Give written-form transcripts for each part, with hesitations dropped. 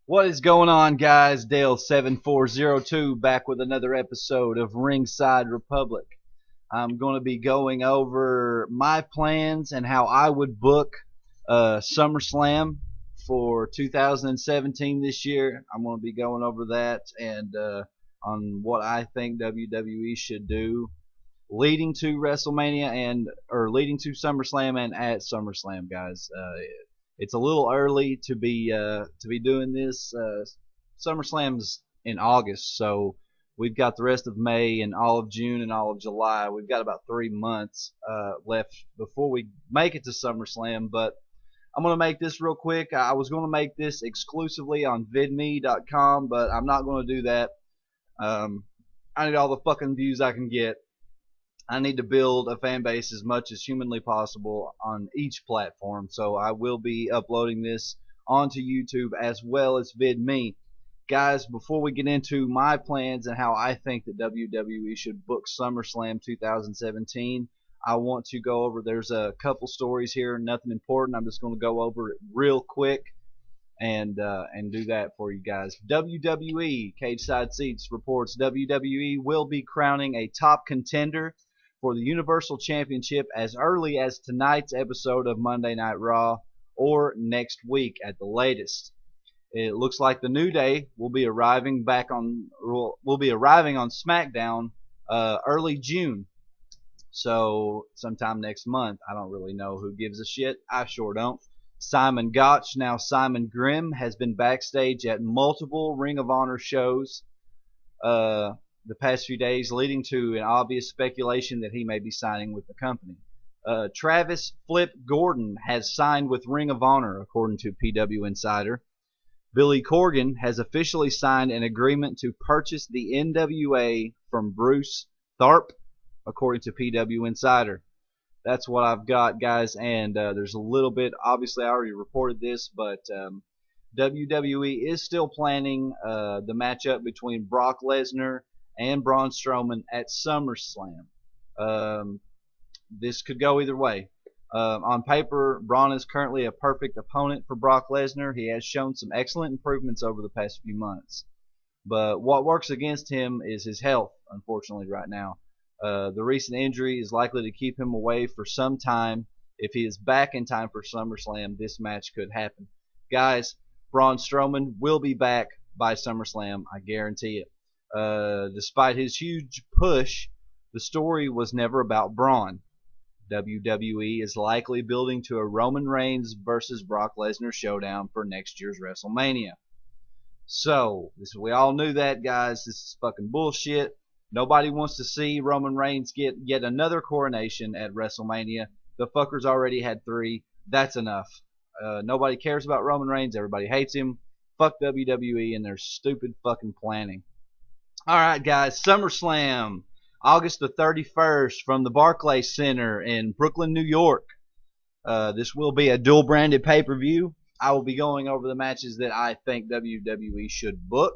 What is going on, guys? Dale7402 back with another episode of Ringside Republic. I'm going to be going over my plans and how I would book SummerSlam for 2017 this year. I'm going to be going over that and on what I think WWE should do leading to WrestleMania and or leading to SummerSlam and at SummerSlam, guys. It's a little early to be doing this. SummerSlam's in August, so we've got the rest of May and all of June and all of July. We've got about 3 months left before we make it to SummerSlam. But I'm gonna make this real quick. I was gonna make this exclusively on vidme.com, but I'm not gonna do that. I need all the fucking views I can get. I need to build a fan base as much as humanly possible on each platform. So I will be uploading this onto YouTube as well as VidMe. Guys, before we get into my plans and how I think that WWE should book SummerSlam 2017, I want to go over, there's a couple stories here, nothing important. I'm just going to go over it real quick and do that for you guys. WWE Cage Side Seats reports WWE will be crowning a top contender for the Universal Championship as early as tonight's episode of Monday Night Raw or next week at the latest. It looks like the New Day will be arriving on SmackDown early June. So sometime next month. I don't really know who gives a shit. I sure don't. Simon Gotch, now Simon Grimm, has been backstage at multiple Ring of Honor shows the past few days, leading to an obvious speculation that he may be signing with the company. Travis Flip Gordon has signed with Ring of Honor, according to PW Insider. Billy Corgan has officially signed an agreement to purchase the NWA from Bruce Tharp, according to PW Insider. That's what I've got, guys, and there's a little bit, obviously I already reported this, but WWE is still planning the matchup between Brock Lesnar and Braun Strowman at SummerSlam. This could go either way. On paper, Braun is currently a perfect opponent for Brock Lesnar. He has shown some excellent improvements over the past few months. But what works against him is his health, unfortunately, right now. The recent injury is likely to keep him away for some time. If he is back in time for SummerSlam, this match could happen. Guys, Braun Strowman will be back by SummerSlam. I guarantee it. Despite his huge push, the story was never about Braun. WWE is likely building to a Roman Reigns versus Brock Lesnar showdown for next year's WrestleMania. So, we all knew that, guys. This is fucking bullshit. Nobody wants to see Roman Reigns get yet another coronation at WrestleMania. The fucker's already had 3. That's enough. Nobody cares about Roman Reigns. Everybody hates him. Fuck WWE and their stupid fucking planning. Alright, guys. SummerSlam, August the 31st from the Barclays Center in Brooklyn, New York. This will be a dual-branded pay-per-view. I will be going over the matches that I think WWE should book,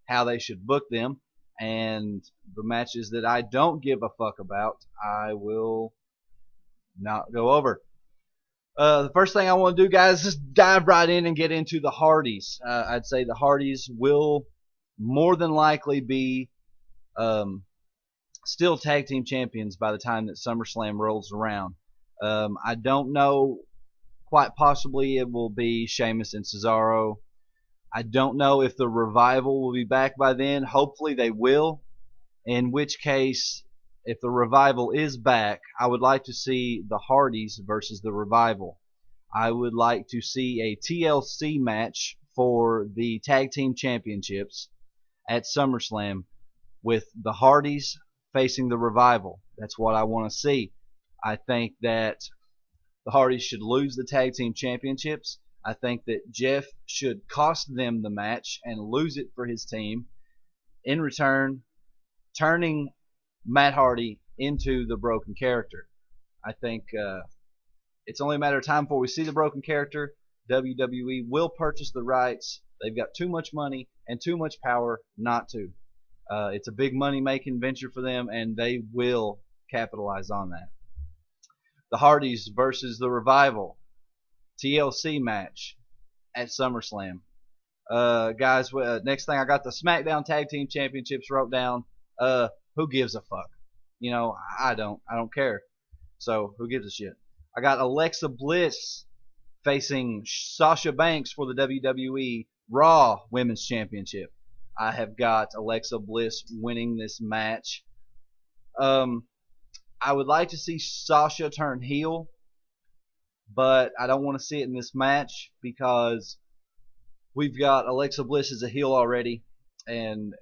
how they should book them, and the matches that I don't give a fuck about, I will not go over. The first thing I want to do, guys, is just dive right in and get into the Hardys. I'd say the Hardys will more than likely be still tag team champions by the time that SummerSlam rolls around. I don't know. Quite possibly it will be Sheamus and Cesaro. I don't know if the Revival will be back by then. Hopefully they will. In which case, if the Revival is back, I would like to see the Hardys versus the Revival. I would like to see a TLC match for the Tag Team Championships at SummerSlam with the Hardys facing the Revival. That's what I want to see. I think that the Hardys should lose the Tag Team Championships. I think that Jeff should cost them the match and lose it for his team. In return, turning Matt Hardy into the broken character. I think it's only a matter of time before we see the broken character. WWE will purchase the rights. They've got too much money and too much power not to. It's a big money-making venture for them, and they will capitalize on that. The Hardys versus the Revival. TLC match at SummerSlam. Guys, next thing I got the SmackDown Tag Team Championships wrote down. Who gives a fuck? You know, I don't. I don't care. So who gives a shit? I got Alexa Bliss facing Sasha Banks for the WWE Raw Women's Championship. I have got Alexa Bliss winning this match. Um, I would like to see Sasha turn heel, but I don't want to see it in this match because we've got Alexa Bliss as a heel already, and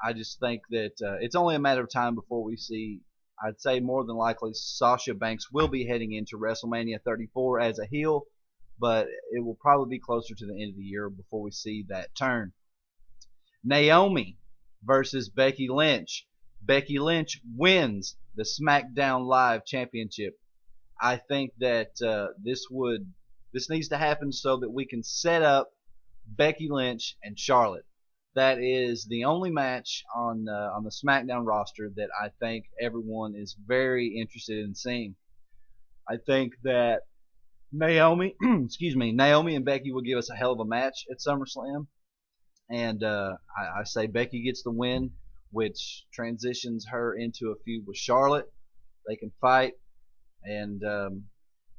I just think that it's only a matter of time before we see. I'd say more than likely Sasha Banks will be heading into WrestleMania 34 as a heel, but it will probably be closer to the end of the year before we see that turn. Naomi versus Becky Lynch. Becky Lynch wins the SmackDown Live Championship. I think that this needs to happen so that we can set up Becky Lynch and Charlotte. That is the only match on the SmackDown roster that I think everyone is very interested in seeing. I think that Naomi, excuse me, Naomi and Becky will give us a hell of a match at SummerSlam, and I say Becky gets the win, which transitions her into a feud with Charlotte. They can fight, and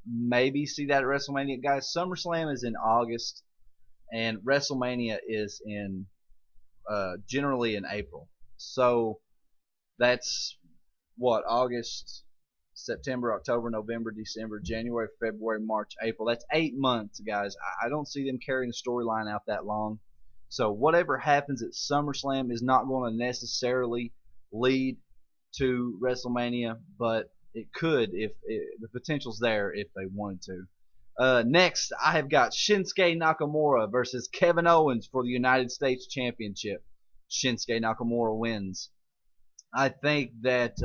maybe see that at WrestleMania. Guys, SummerSlam is in August, and WrestleMania is in generally in April. So that's what August, September, October, November, December, January, February, March, April. That's 8 months, guys. I don't see them carrying the storyline out that long. So whatever happens at SummerSlam is not going to necessarily lead to WrestleMania, but it could if the potential's there if they wanted to. Next, I have got Shinsuke Nakamura versus Kevin Owens for the United States Championship. Shinsuke Nakamura wins. I think that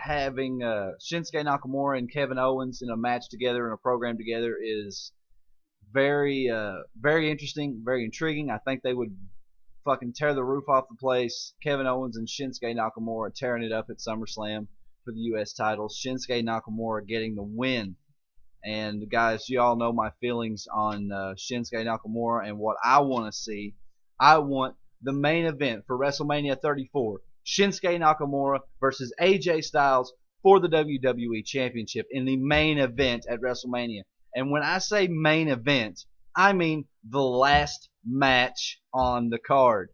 having Shinsuke Nakamura and Kevin Owens in a match together in a program together is very interesting, very intriguing. I think they would fucking tear the roof off the place. Kevin Owens and Shinsuke Nakamura tearing it up at SummerSlam for the U.S. titles. Shinsuke Nakamura getting the win. And guys, you all know my feelings on Shinsuke Nakamura and what I want to see. I want the main event for WrestleMania 34. Shinsuke Nakamura versus AJ Styles for the WWE Championship in the main event at WrestleMania. And when I say main event, I mean the last match on the card.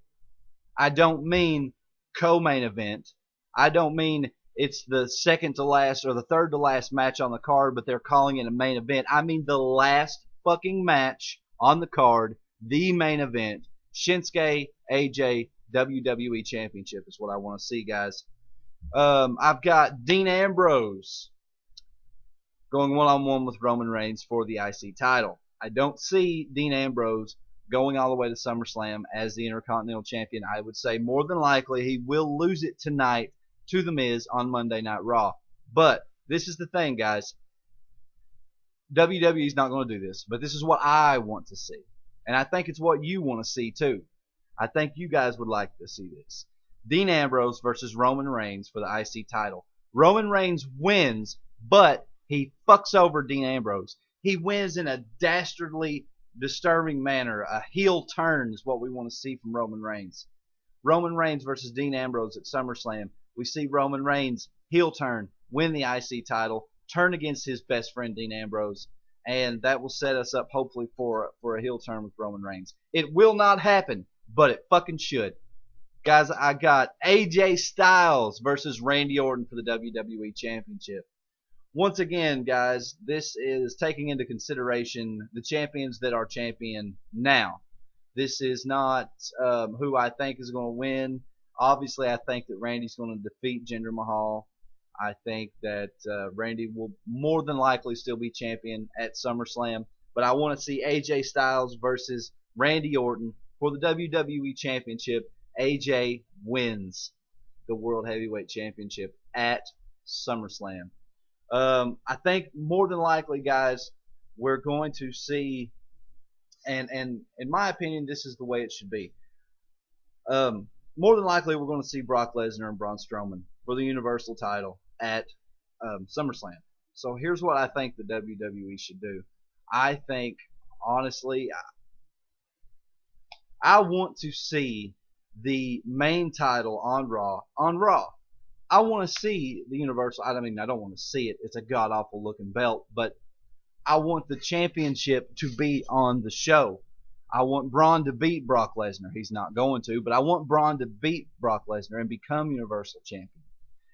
I don't mean co-main event. I don't mean it's the second to last or the third to last match on the card, but they're calling it a main event. I mean the last fucking match on the card, the main event. Shinsuke, AJ, WWE Championship is what I want to see, guys. I've got Dean Ambrose going one-on-one with Roman Reigns for the IC title. I don't see Dean Ambrose going all the way to SummerSlam as the Intercontinental Champion. I would say more than likely he will lose it tonight to The Miz on Monday Night Raw. But this is the thing, guys. WWE is not going to do this, but this is what I want to see. And I think it's what you want to see too. I think you guys would like to see this. Dean Ambrose versus Roman Reigns for the IC title. Roman Reigns wins, but he fucks over Dean Ambrose. He wins in a dastardly, disturbing manner. A heel turn is what we want to see from Roman Reigns. Roman Reigns versus Dean Ambrose at SummerSlam. We see Roman Reigns heel turn, win the IC title, turn against his best friend Dean Ambrose, and that will set us up hopefully for a heel turn with Roman Reigns. It will not happen, but it fucking should. Guys, I got AJ Styles versus Randy Orton for the WWE Championship. Once again, guys, this is taking into consideration the champions that are champion now. This is not who I think is going to win. Obviously, I think that Randy's going to defeat Jinder Mahal. I think that Randy will more than likely still be champion at SummerSlam. But I want to see AJ Styles versus Randy Orton for the WWE Championship. AJ wins the World Heavyweight Championship at SummerSlam. I think more than likely, guys, we're going to see, and in my opinion, this is the way it should be. More than likely, we're going to see Brock Lesnar and Braun Strowman for the Universal title at SummerSlam. So here's what I think the WWE should do. I think, honestly, I want to see the main title on Raw on Raw. I want to see the Universal. I mean, I don't want to see it. It's a god awful looking belt, but I want the championship to be on the show. I want Braun to beat Brock Lesnar. He's not going to, but I want Braun to beat Brock Lesnar and become Universal Champion.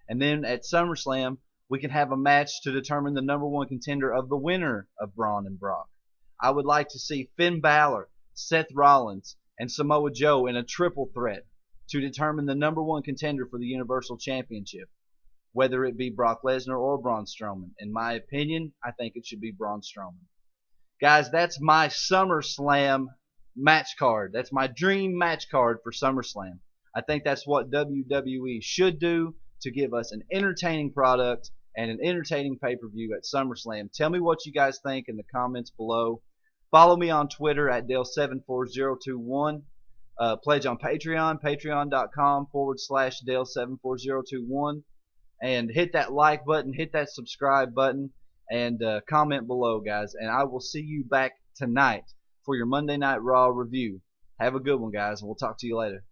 And then at SummerSlam, we can have a match to determine the number one contender of the winner of Braun and Brock. I would like to see Finn Balor, Seth Rollins, and Samoa Joe in a triple threat to determine the number one contender for the Universal Championship, whether it be Brock Lesnar or Braun Strowman. In my opinion, I think it should be Braun Strowman. Guys, that's my SummerSlam match card. That's my dream match card for SummerSlam. I think that's what WWE should do to give us an entertaining product and an entertaining pay-per-view at SummerSlam. Tell me what you guys think in the comments below. Follow me on Twitter at Dale74021. Pledge on Patreon, patreon.com/Dale74021. And hit that like button, hit that subscribe button, and comment below, guys. And I will see you back tonight for your Monday Night Raw review. Have a good one, guys, and we'll talk to you later.